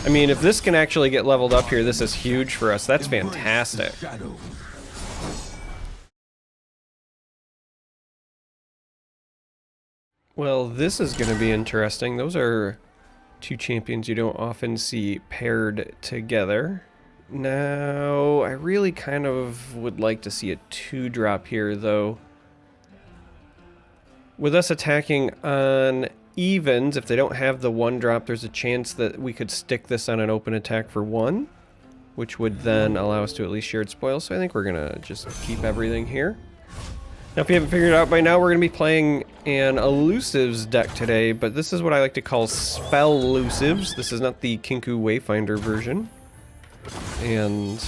I mean, if this can actually get leveled up here, this is huge for us. That's fantastic. Well, this is going to be interesting. Those are two champions you don't often see paired together. Now, I really kind of would like to see a 2-drop here, though. With us attacking on evens, if they don't have the 1-drop, there's a chance that we could stick this on an open attack for 1, which would then allow us to at least shared spoils. So I think we're going to just keep everything here. Now, if you haven't figured it out by now, we're going to be playing an Elusives deck today, but this is what I like to call Spellusives. This is not the Kinkou Wayfinder version. And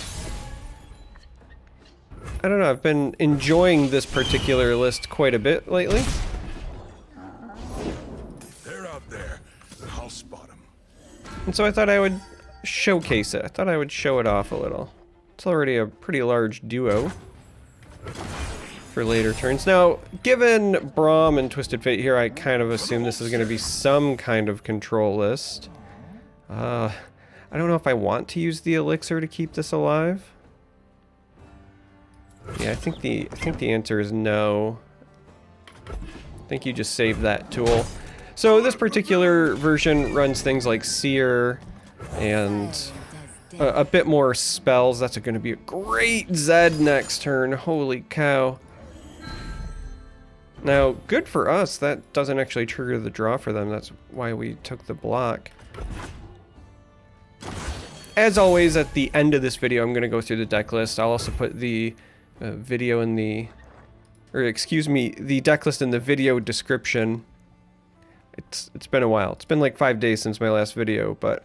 I don't know, I've been enjoying this particular list quite a bit lately. They're out there. I'll spot them. And so I thought I would showcase it. I thought I would show it off a little. It's already a pretty large duo for later turns. Now, given Braum and Twisted Fate here, I kind of assume this is going to be some kind of control list. I don't know if I want to use the elixir to keep this alive. Yeah, I think the answer is no. I think you just save that tool. So this particular version runs things like Seer and a bit more spells. That's going to be a great Zed next turn. Holy cow. Now, good for us. That doesn't actually trigger the draw for them. That's why we took the block. As always, at the end of this video, I'm going to go through the deck list. I'll also put the video in the... or excuse me, the deck list in the video description. It's been a while. It's been like 5 days since my last video, but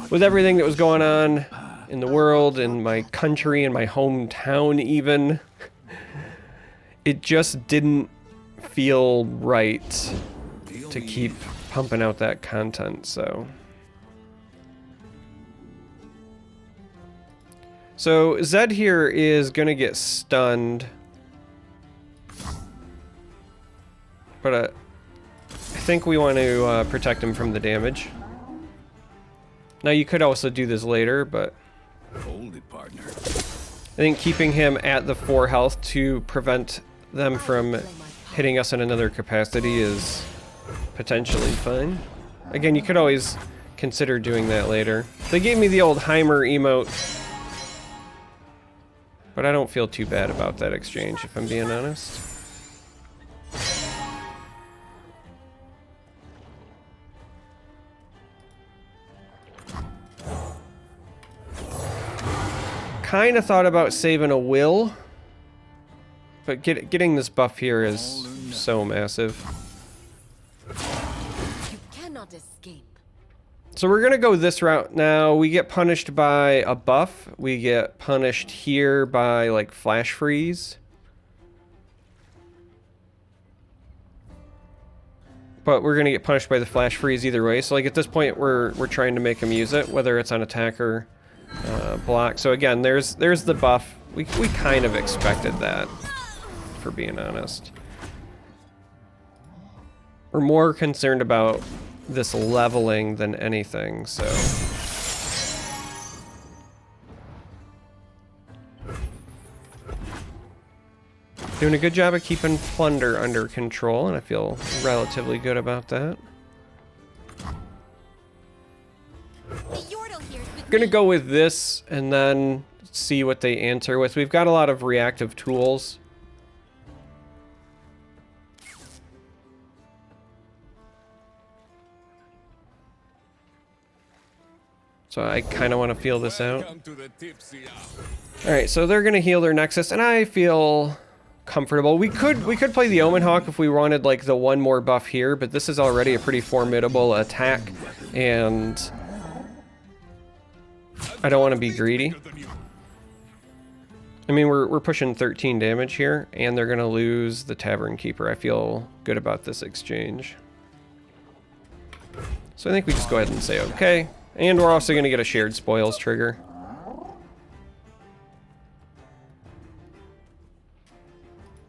with everything that was going on in the world, in my country, in my hometown even, it just didn't feel right to keep pumping out that content, so... So Zed here is gonna get stunned, but I think we want to protect him from the damage. Now you could also do this later, but Hold it, partner. I think keeping him at the 4 health to prevent them from hitting us in another capacity is potentially fine. Again, you could always consider doing that later. They gave me the old Heimer emote, but I don't feel too bad about that exchange, if I'm being honest. Kind of thought about saving a will, but getting this buff here is so massive. You cannot escape. So we're gonna go this route now. We get punished by a buff. We get punished here by like flash freeze. But we're gonna get punished by the flash freeze either way. So like at this point we're trying to make him use it, whether it's on attack or block. So again, there's the buff. We kind of expected that, for being honest. We're more concerned about this leveling than anything, so... Doing a good job of keeping Plunder under control, and I feel relatively good about that. I'm gonna go with this, and then see what they answer with. We've got a lot of reactive tools. So I kind of want to feel this out. Alright, so they're going to heal their Nexus, and I feel comfortable. We could play the Omen Hawk if we wanted like the one more buff here, but this is already a pretty formidable attack, and I don't want to be greedy. I mean, we're pushing 13 damage here, and they're going to lose the Tavern Keeper. I feel good about this exchange. So I think we just go ahead and say okay. And we're also going to get a shared spoils trigger.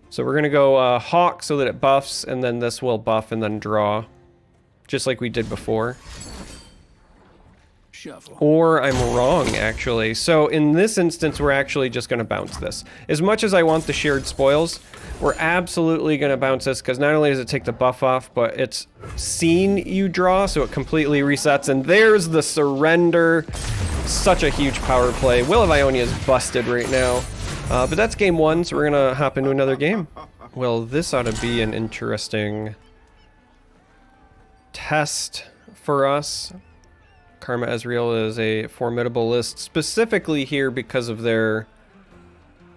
So we're going to go Hawk so that it buffs, and then this will buff and then draw. Just like we did before. shuffle. Or I'm wrong, actually. So in this instance, we're actually just going to bounce this. As much as I want the shared spoils, we're absolutely going to bounce this, because not only does it take the buff off, but it's seen you draw, so it completely resets. And there's the surrender. Such a huge power play. Will of Ionia is busted right now. But that's game one, so we're going to hop into another game. Well, this ought to be an interesting test for us. Karma Ezreal is a formidable list, specifically here because of their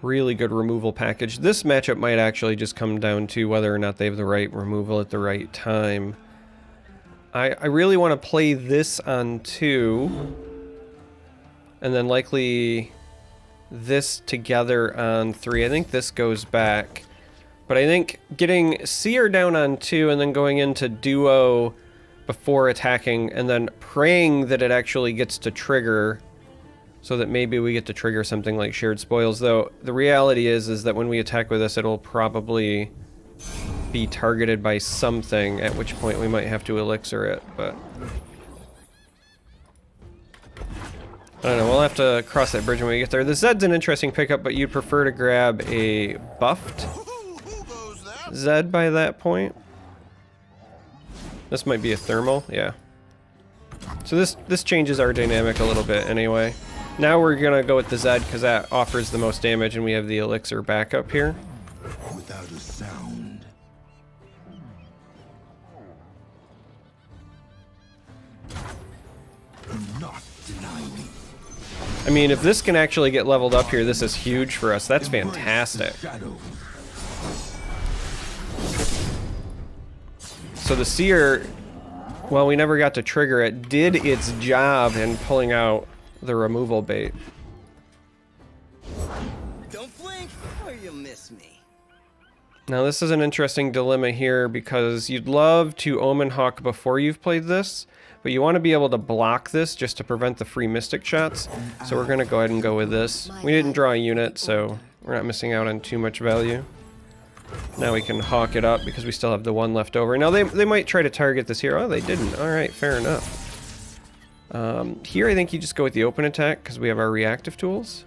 really good removal package. This matchup might actually just come down to whether or not they have the right removal at the right time. I really want to play this on 2, and then likely this together on 3. I think this goes back. But I think getting Seer down on 2 and then going into duo before attacking and then praying that it actually gets to trigger so that maybe we get to trigger something like shared spoils. Though the reality is that when we attack with this, it'll probably be targeted by something, at which point we might have to elixir it, but I don't know, we'll have to cross that bridge when we get there. The Zed's an interesting pickup, but you'd prefer to grab a buffed Zed by that point. This might be a thermal, yeah. So this changes our dynamic a little bit anyway. Now we're gonna go with the Zed because that offers the most damage, and we have the elixir backup here. Without a sound. Do not deny me. I mean, if this can actually get leveled up here, this is huge for us. That's fantastic. So the Seer, well, we never got to trigger it, did its job in pulling out the removal bait. Don't blink or you'll miss me. Now this is an interesting dilemma here because you'd love to Omen Hawk before you've played this, but you want to be able to block this just to prevent the free Mystic shots. So we're going to go ahead and go with this. We didn't draw a unit, so we're not missing out on too much value. Now we can hawk it up because we still have the one left over. Now they might try to target this here. Oh, they didn't. Alright, fair enough. Here I think you just go with the open attack because we have our reactive tools.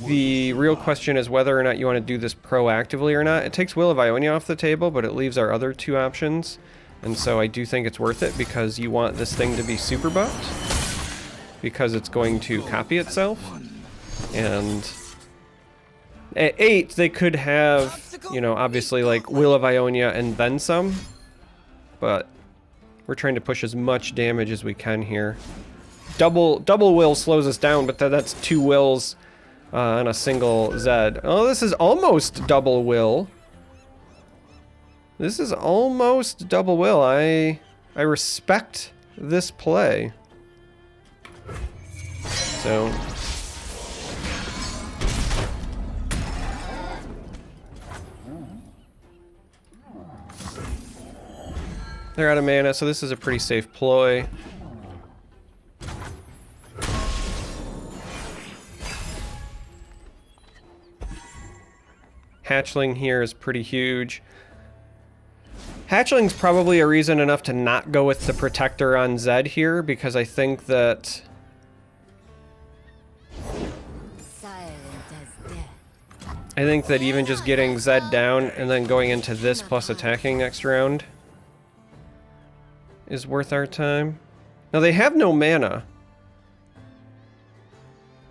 The real question is whether or not you want to do this proactively or not. It takes Will of Ionia off the table, but it leaves our other 2 options. And so I do think it's worth it because you want this thing to be super buffed. Because it's going to copy itself. And at 8, they could have, you know, obviously like Will of Ionia and then some. But we're trying to push as much damage as we can here. Double will slows us down, but that's 2 wills on a single Zed. Oh, this is almost double will. This is almost double will. I respect this play. So they're out of mana, so this is a pretty safe ploy. Hatchling here is pretty huge. Hatchling's probably a reason enough to not go with the Protector on Zed here, because I think that even just getting Zed down and then going into this plus attacking next round is worth our time. Now they have no mana.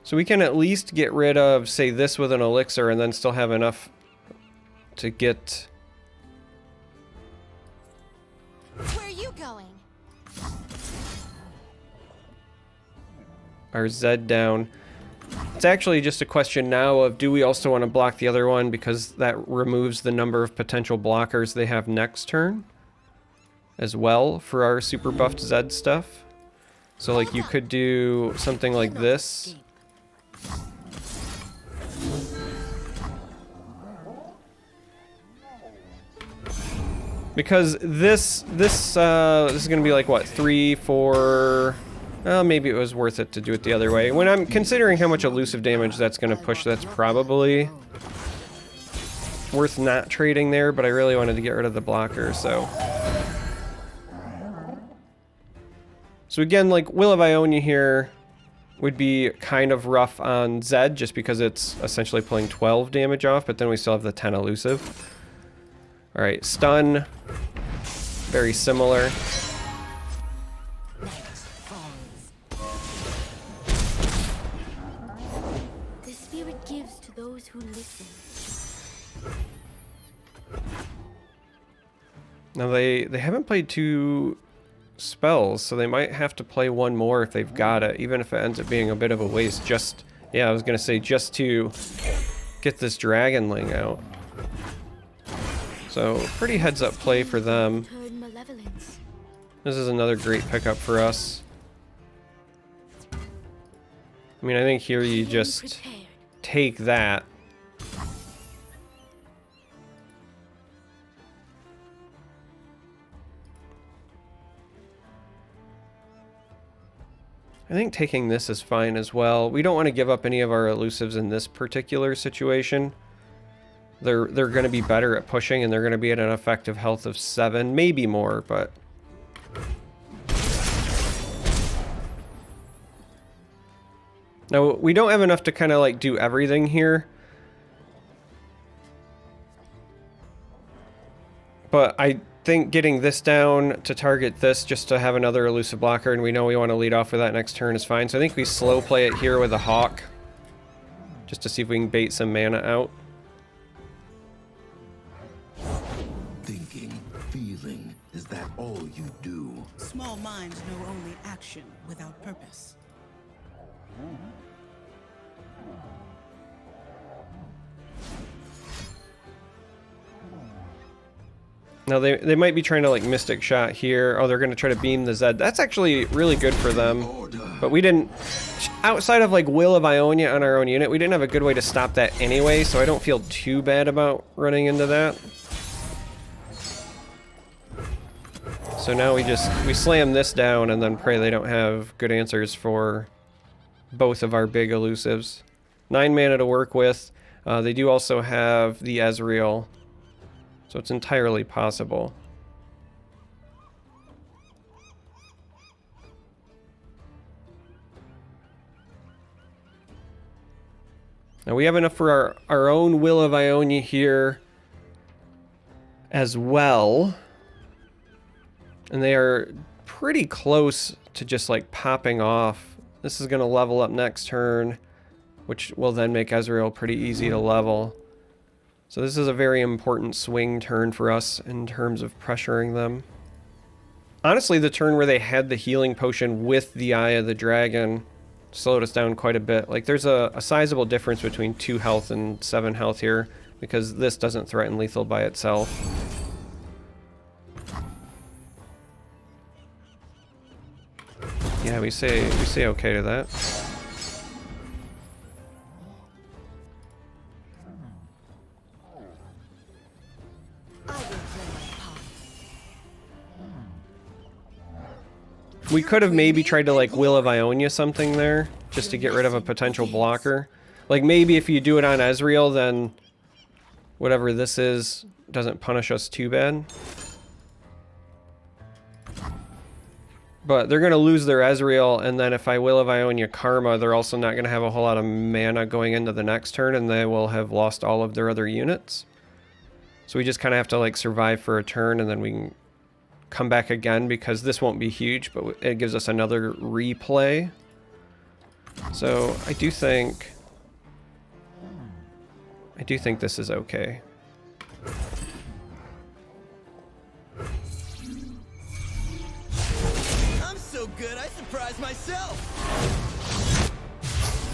So we can at least get rid of, say, this with an elixir and then still have enough to get... Where are you going? Our Zed down. It's actually just a question now of do we also want to block the other one because that removes the number of potential blockers they have next turn as well for our super buffed Zed stuff. So like you could do something like this. Because this is going to be like, what, 3, 4... Well, maybe it was worth it to do it the other way. When I'm considering how much elusive damage that's going to push, that's probably worth not trading there, but I really wanted to get rid of the blocker, so... So again, like Will of Ionia here would be kind of rough on Zed just because it's essentially pulling 12 damage off, but then we still have the 10 elusive. Alright, stun. Very similar. The spirit gives to those who listen. Now they haven't played 2 spells, so they might have to play one more if they've got it, even if it ends up being a bit of a waste. Just, yeah, I was gonna say just to get this Dragonling out. So pretty heads up play for them. This is another great pickup for us. I mean, I think here you just take that. I think taking this is fine as well. We don't want to give up any of our elusives in this particular situation. They're going to be better at pushing, and they're going to be at an effective health of 7, maybe more, but... Now, we don't have enough to kind of like do everything here. But I think getting this down to target this just to have another elusive blocker, and we know we want to lead off with that next turn, is fine. So I think we slow play it here with a Hawk, just to see if we can bait some mana out. Thinking, feeling, is that all you do? Small minds know only action without purpose. Now they might be trying to like Mystic Shot here. Oh, they're going to try to beam the Zed. That's actually really good for them. But we didn't, outside of like Will of Ionia on our own unit, we didn't have a good way to stop that anyway, so I don't feel too bad about running into that. So now we slam this down and then pray they don't have good answers for both of our big elusives. 9 mana to work with. They do also have the Ezreal, so it's entirely possible. Now we have enough for our own Will of Ionia here as well. And they are pretty close to just like popping off. This is going to level up next turn, which will then make Ezreal pretty easy to level. So this is a very important swing turn for us in terms of pressuring them. Honestly, the turn where they had the healing potion with the Eye of the Dragon slowed us down quite a bit. Like there's a sizable difference between 2 health and 7 health here, because this doesn't threaten lethal by itself. Yeah, we say okay to that. We could have maybe tried to like Will of Ionia something there, just to get rid of a potential blocker. Like maybe if you do it on Ezreal, then whatever this is doesn't punish us too bad. But they're going to lose their Ezreal, and then if I Will of Ionia Karma, they're also not going to have a whole lot of mana going into the next turn, and they will have lost all of their other units. So we just kind of have to like survive for a turn, and then we can come back again, because this won't be huge, but it gives us another replay. So I do think this is okay. Good, I surprised myself.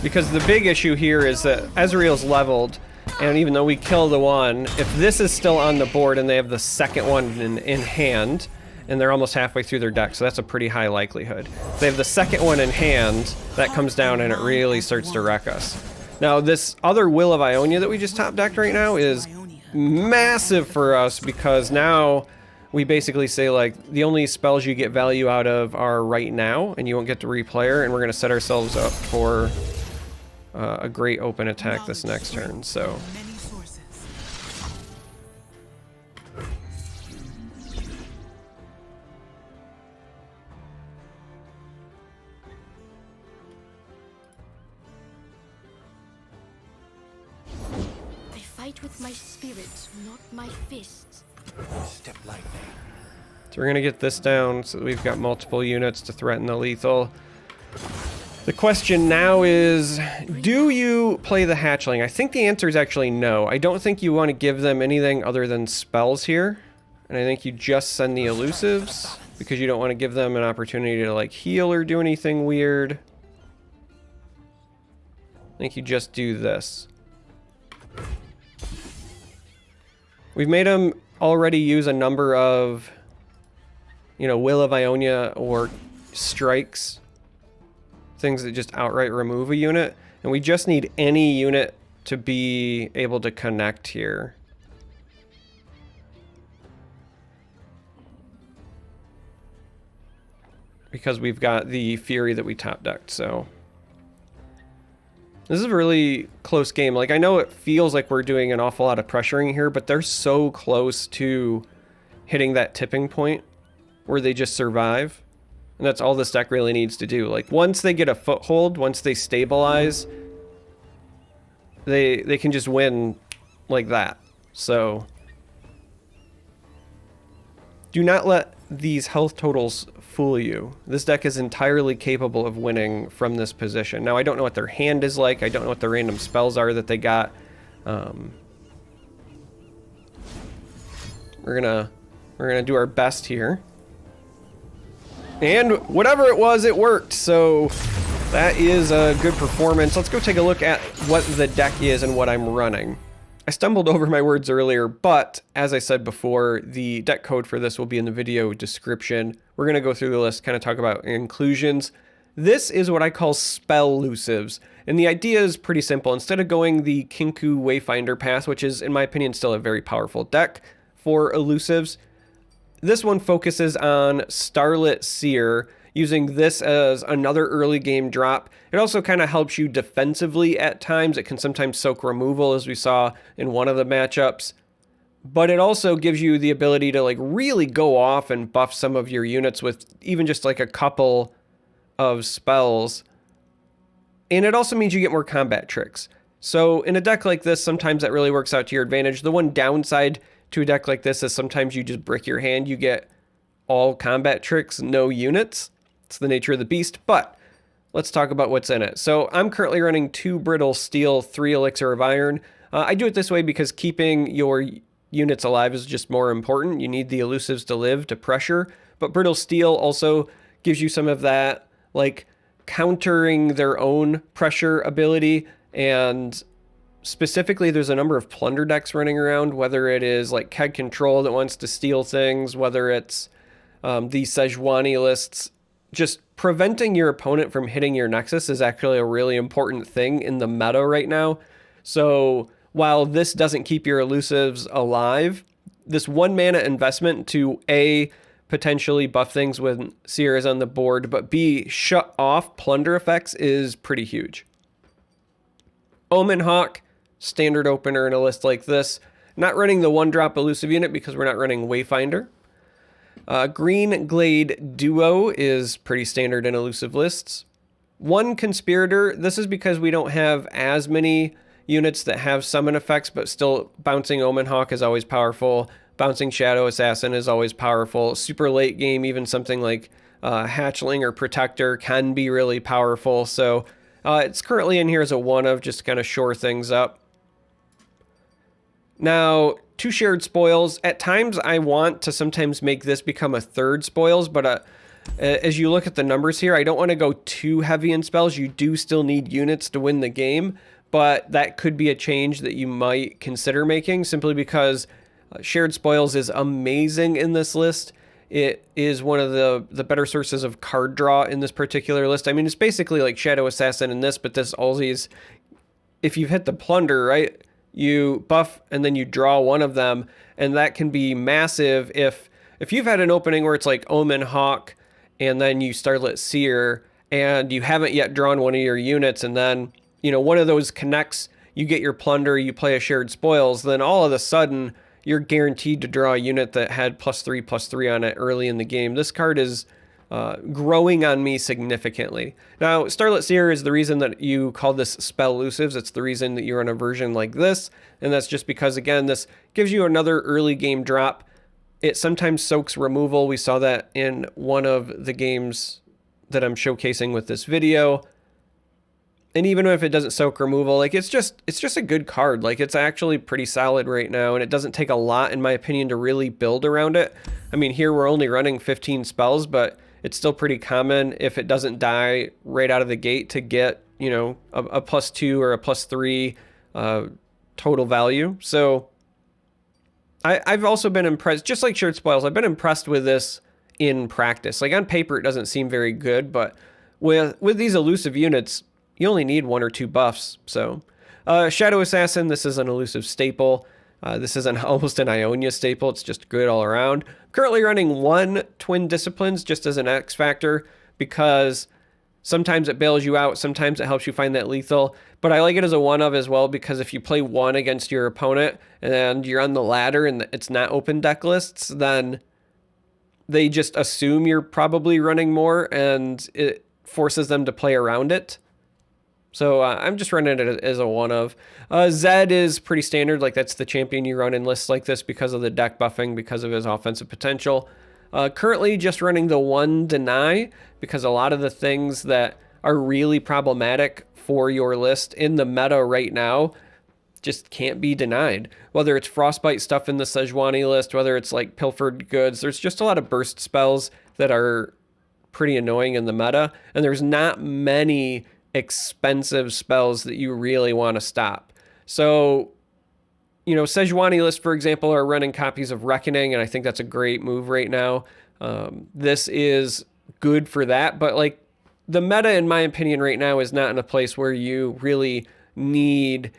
Because the big issue here is that Ezreal's leveled, and even though we kill the one, if this is still on the board and they have the second one in hand, and they're almost halfway through their deck, so that's a pretty high likelihood. If they have the second one in hand, that comes down and it really starts to wreck us. Now, this other Will of Ionia that we just top decked right now is massive for us, because now we basically say, like, the only spells you get value out of are right now, and you won't get to replay her, and we're going to set ourselves up for a great open attack this next turn, so. fight with my spirit, not my fists. Step lightly. So we're going to get this down so that we've got multiple units to threaten the lethal. The question now is, do you play the hatchling? I think the answer is actually no. I don't think you want to give them anything other than spells here. And I think you just send the elusives because you don't want to give them an opportunity to like heal or do anything weird. I think you just do this. We've made them already use a number of, you know, Will of Ionia or strikes. Things that just outright remove a unit. And we just need any unit to be able to connect here. Because we've got the Fury that we top decked, so. This is a really close game. Like, I know it feels like we're doing an awful lot of pressuring here, but they're so close to hitting that tipping point where they just survive. And that's all this deck really needs to do. Like, once they get a foothold, once they stabilize, they can just win like that. So, do not let these health totals fool you. This deck is entirely capable of winning from this position. Now, I don't know what their hand is like. I don't know what the random spells are that they got. We're gonna do our best here. And whatever it was, it worked. So that is a good performance. Let's go take a look at what the deck is and what I'm running. I stumbled over my words earlier, but as I said before, the deck code for this will be in the video description. We're going to go through the list, kind of talk about inclusions. This is what I call Spellusives, and the idea is pretty simple. Instead of going the Kinkou Wayfinder path, which is, in my opinion, still a very powerful deck for Elusives, this one focuses on Starlit Seer, using this as another early game drop. It also kind of helps you defensively at times. It can sometimes soak removal, as we saw in one of the matchups. But it also gives you the ability to like really go off and buff some of your units with even just like a couple of spells. And it also means you get more combat tricks. So in a deck like this, sometimes that really works out to your advantage. The one downside to a deck like this is sometimes you just brick your hand. You get all combat tricks, no units. It's the nature of the beast, but let's talk about what's in it. So I'm currently running 2 Brittle Steel, 3 Elixir of Iron. I do it this way because keeping your units alive is just more important. You need the Elusives to live, to pressure, but Brittle Steel also gives you some of that, like, countering their own pressure ability, and specifically there's a number of plunder decks running around, whether it is like Keg Control that wants to steal things, whether it's the Sejuani lists. Just preventing your opponent from hitting your Nexus is actually a really important thing in the meta right now. So while this doesn't keep your Elusives alive, this 1 mana investment to A, potentially buff things when Seer is on the board, but B, shut off plunder effects is pretty huge. Omen Hawk, standard opener in a list like this. Not running the 1-drop Elusive unit because we're not running Wayfinder. Green Glade Duo is pretty standard in Elusive lists. 1 Conspirator, this is because we don't have as many units that have summon effects, but still bouncing Omen Hawk is always powerful. Bouncing Shadow Assassin is always powerful. Super late game, even something like Hatchling or Protector can be really powerful. So it's currently in here as a 1 of, just to kind of shore things up. Now, 2 Shared Spoils. At times, I want to sometimes make this become a 3rd Spoils, but as you look at the numbers here, I don't want to go too heavy in spells. You do still need units to win the game, but that could be a change that you might consider making, simply because Shared Spoils is amazing in this list. It is one of the better sources of card draw in this particular list. I mean, it's basically like Shadow Assassin in this, but this always, if you've hit the Plunder, right, you buff and then you draw one of them, and that can be massive if you've had an opening where it's like Omen Hawk and then you Starlit Seer and you haven't yet drawn one of your units, and then, you know, one of those connects, you get your Plunder, you play a Shared Spoils, then all of a sudden you're guaranteed to draw a unit that had +3/+3 on it early in the game. This card is growing on me significantly. Now, Starlit Seer is the reason that you call this Spellusives. It's the reason that you're on a version like this, and that's just because, again, this gives you another early game drop. It sometimes soaks removal. We saw that in one of the games that I'm showcasing with this video. And even if it doesn't soak removal, like it's just a good card. Like it's actually pretty solid right now, and it doesn't take a lot, in my opinion, to really build around it. I mean, here we're only running 15 spells, but it's still pretty common if it doesn't die right out of the gate to get, you know, a +2 or a +3 total value. So I've also been impressed, just like Shared Spoils, I've been impressed with this in practice. Like on paper, it doesn't seem very good, but with these elusive units, you only need 1 or 2 buffs. So Shadow Assassin, this is an elusive staple. This is almost an Ionia staple. It's just good all around. Currently running 1 Twin Disciplines just as an X factor because sometimes it bails you out. Sometimes it helps you find that lethal. But I like it as a 1-of as well because if you play 1 against your opponent and you're on the ladder and it's not open deck lists, then they just assume you're probably running more and it forces them to play around it. So I'm just running it as a 1-of. Zed is pretty standard. Like that's the champion you run in lists like this because of the deck buffing, because of his offensive potential. Currently just running the 1 Deny because a lot of the things that are really problematic for your list in the meta right now just can't be denied. Whether it's Frostbite stuff in the Sejuani list, whether it's like Pilfered Goods, there's just a lot of burst spells that are pretty annoying in the meta. And there's not many expensive spells that you really want to stop. So, you know, Sejuani list, for example, are running copies of Reckoning, and I think that's a great move right now. This is good for that, but like the meta, in my opinion, right now is not in a place where you really need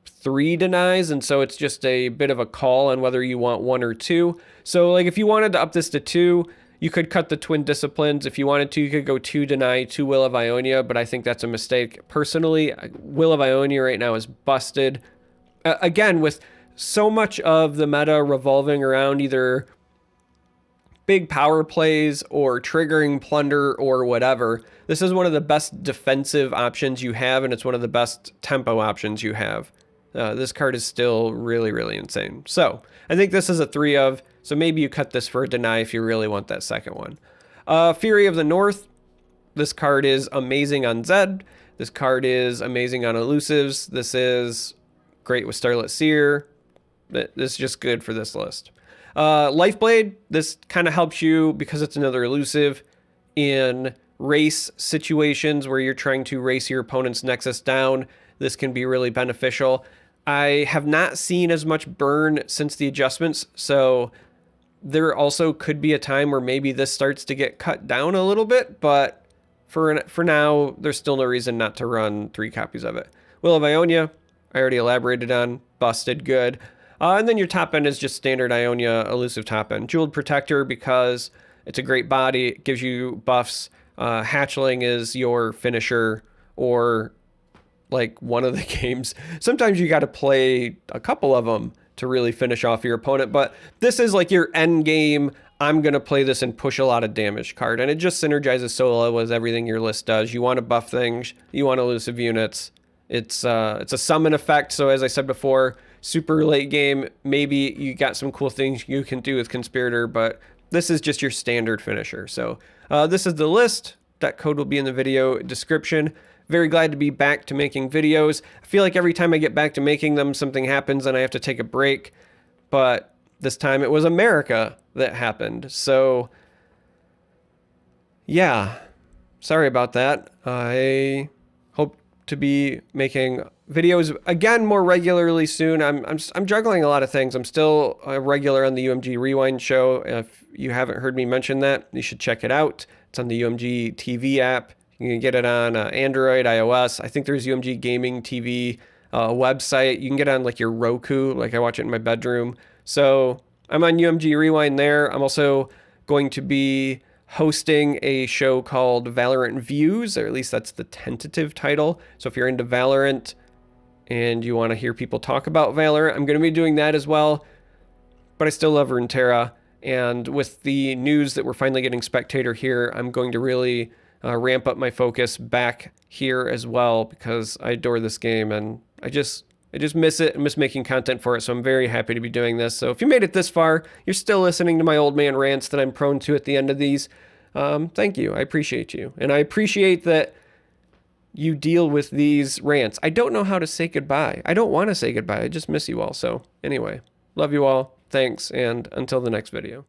3 denies, and so it's just a bit of a call on whether you want 1 or 2. So like if you wanted to up this to 2, you could cut the Twin Disciplines. If you wanted to, you could go 2 Deny, 2 Will of Ionia, but I think that's a mistake. Personally, Will of Ionia right now is busted. Again, with so much of the meta revolving around either big power plays or triggering plunder or whatever, this is one of the best defensive options you have, and it's one of the best tempo options you have. This card is still really, really insane. So I think this is a 3-of. So maybe you cut this for a Deny if you really want that second one. Fury of the North. This card is amazing on Zed. This card is amazing on Elusives. This is great with Starlit Seer. This is just good for this list. Lifeblade. This kind of helps you because it's another elusive in race situations where you're trying to race your opponent's Nexus down. This can be really beneficial. I have not seen as much burn since the adjustments, so there also could be a time where maybe this starts to get cut down a little bit, but for now, there's still no reason not to run 3 copies of it. Will of Ionia, I already elaborated on, busted, good. And then your top end is just standard Ionia elusive top end. Jeweled Protector because it's a great body, it gives you buffs. Hatchling is your finisher, or like one of the games. Sometimes you got to play a couple of them to really finish off your opponent, but this is like your end game. I'm going to play this and push a lot of damage card, and it just synergizes solo with everything your list does. You want to buff things, you want elusive units. It's a summon effect, so as I said before, super late game, maybe you got some cool things you can do with Conspirator, but this is just your standard finisher. So this is the list. That code will be in the video description. Very glad to be back to making videos. I feel like every time I get back to making them, something happens and I have to take a break. But this time it was America that happened. So, yeah. Sorry about that. I hope to be making videos again more regularly soon. I'm juggling a lot of things. I'm still a regular on the UMG Rewind show. If you haven't heard me mention that, you should check it out. It's on the UMG TV app. You can get it on Android, iOS. I think there's UMG Gaming TV website. You can get it on like your Roku, like I watch it in my bedroom. So I'm on UMG Rewind there. I'm also going to be hosting a show called Valorant Views, or at least that's the tentative title. So if you're into Valorant and you want to hear people talk about Valorant, I'm going to be doing that as well. But I still love Runeterra, And with the news that we're finally getting Spectator here, I'm going to really ramp up my focus back here as well, because I adore this game and I just miss it and miss making content for it. So I'm very happy to be doing this. So if you made it this far, you're still listening to my old man rants that I'm prone to at the end of these. Thank you. I appreciate you. And I appreciate that you deal with these rants. I don't know how to say goodbye. I don't want to say goodbye. I just miss you all. So anyway, love you all. Thanks. And until the next video.